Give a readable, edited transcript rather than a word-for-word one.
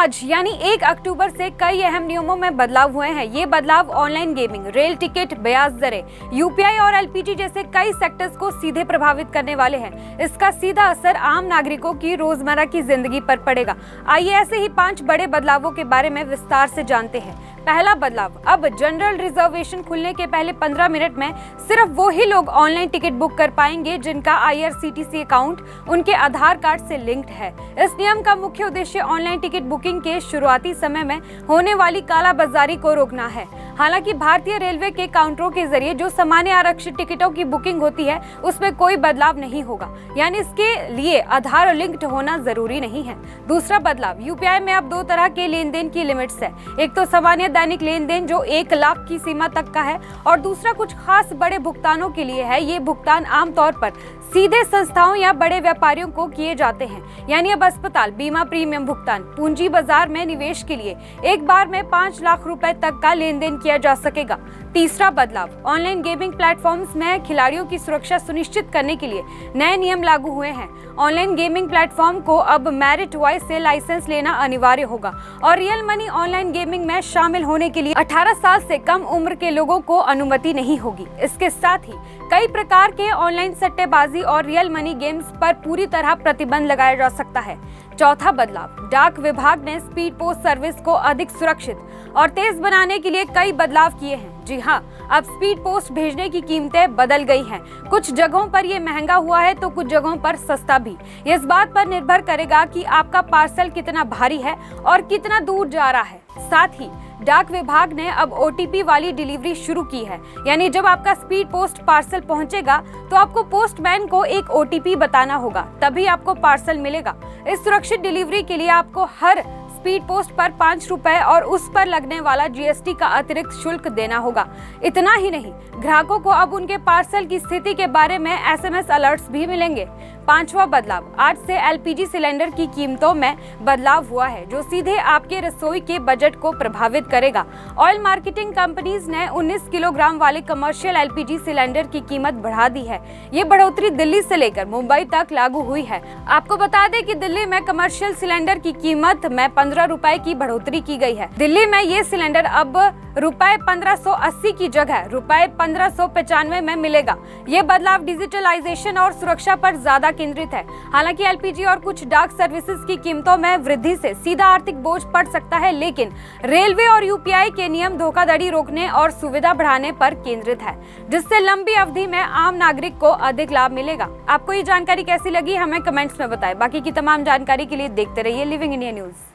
आज यानी 1 अक्टूबर से कई अहम नियमों में बदलाव हुए हैं। ये बदलाव ऑनलाइन गेमिंग, रेल टिकट, ब्याज दरें, यूपीआई और एलपीजी जैसे कई सेक्टर्स को सीधे प्रभावित करने वाले हैं। इसका सीधा असर आम नागरिकों की रोजमर्रा की जिंदगी पर पड़ेगा। आइए ऐसे ही 5 बड़े बदलावों के बारे में विस्तार से जानते हैं। पहला बदलाव, अब जनरल रिजर्वेशन खुलने के पहले 15 मिनट में सिर्फ वो ही लोग ऑनलाइन टिकट बुक कर पाएंगे जिनका आईआरसीटीसी अकाउंट उनके आधार कार्ड से लिंक्ड है। इस नियम का मुख्य उद्देश्य ऑनलाइन टिकट बुकिंग के शुरुआती समय में होने वाली कालाबाजारी को रोकना है। हालांकि भारतीय रेलवे के काउंटरों के जरिए जो सामान्य आरक्षित टिकटों की बुकिंग होती है उसमें कोई बदलाव नहीं होगा, यानी इसके लिए आधार लिंक्ड होना जरूरी नहीं है। दूसरा बदलाव, यूपीआई में अब 2 तरह के लेन देन की लिमिट्स है। एक तो सामान्य दैनिक लेन देन जो 1 लाख की सीमा तक का है और दूसरा कुछ खास बड़े भुगतानों के लिए है। ये भुगतान आमतौर पर सीधे संस्थाओं या बड़े व्यापारियों को किए जाते हैं, यानी अब अस्पताल, बीमा प्रीमियम भुगतान, पूंजी बाजार में निवेश के लिए एक बार में 5 लाख रुपए तक का लेन देन किया जा सकेगा। तीसरा बदलाव, ऑनलाइन गेमिंग प्लेटफॉर्म्स में खिलाड़ियों की सुरक्षा सुनिश्चित करने के लिए नए नियम लागू हुए हैं। ऑनलाइन गेमिंग प्लेटफॉर्म को अब मेरिट वाइज से लाइसेंस लेना अनिवार्य होगा और रियल मनी ऑनलाइन गेमिंग में शामिल होने के लिए 18 साल से कम उम्र के लोगों को अनुमति नहीं होगी। इसके साथ ही कई प्रकार के ऑनलाइन सट्टेबाजी और रियल मनी गेम्स पर पूरी तरह प्रतिबंध लगाया जा सकता है। चौथा बदलाव, डाक विभाग ने स्पीड पोस्ट सर्विस को अधिक सुरक्षित और तेज बनाने के लिए कई बदलाव किए हैं। जी हाँ, अब स्पीड पोस्ट भेजने की कीमतें बदल गई हैं। कुछ जगहों पर ये महंगा हुआ है तो कुछ जगहों पर सस्ता भी। ये इस बात पर निर्भर करेगा कि आपका पार्सल कितना भारी है और कितना दूर जा रहा है। साथ ही डाक विभाग ने अब ओटीपी वाली डिलीवरी शुरू की है, यानी जब आपका स्पीड पोस्ट पार्सल पहुंचेगा तो आपको पोस्टमैन को एक ओटीपी बताना होगा, तभी आपको पार्सल मिलेगा। इस सुरक्षित डिलीवरी के लिए आपको हर स्पीड पोस्ट पर 5 रुपए और उस पर लगने वाला जीएसटी का अतिरिक्त शुल्क देना होगा। इतना ही नहीं, ग्राहकों को अब उनके पार्सल की स्थिति के बारे में एसएमएस अलर्ट्स भी मिलेंगे। 5वां बदलाव, आज से एलपीजी सिलेंडर की कीमतों में बदलाव हुआ है जो सीधे आपके रसोई के बजट को प्रभावित करेगा। ऑयल मार्केटिंग कंपनीज ने 19 किलोग्राम वाले कमर्शियल एलपीजी सिलेंडर की कीमत बढ़ा दी है। ये बढ़ोतरी दिल्ली से लेकर मुंबई तक लागू हुई है। आपको बता दें कि दिल्ली में कमर्शियल सिलेंडर की कीमत में 15 रुपए की बढ़ोतरी की गई है। दिल्ली में ये सिलेंडर अब रुपए 1580 की जगह रुपए 1595 में मिलेगा। ये बदलाव डिजिटलाइजेशन और सुरक्षा पर ज्यादा केंद्रित है। हालांकि एलपीजी और कुछ डाक सर्विसेज की कीमतों में वृद्धि से सीधा आर्थिक बोझ पड़ सकता है, लेकिन रेलवे और यूपीआई के नियम धोखाधड़ी रोकने और सुविधा बढ़ाने पर केंद्रित है, जिससे लंबी अवधि में आम नागरिक को अधिक लाभ मिलेगा। आपको ये जानकारी कैसी लगी हमें कमेंट्स में बताएं। बाकी की तमाम जानकारी के लिए देखते रहिए लिविंग इंडिया न्यूज।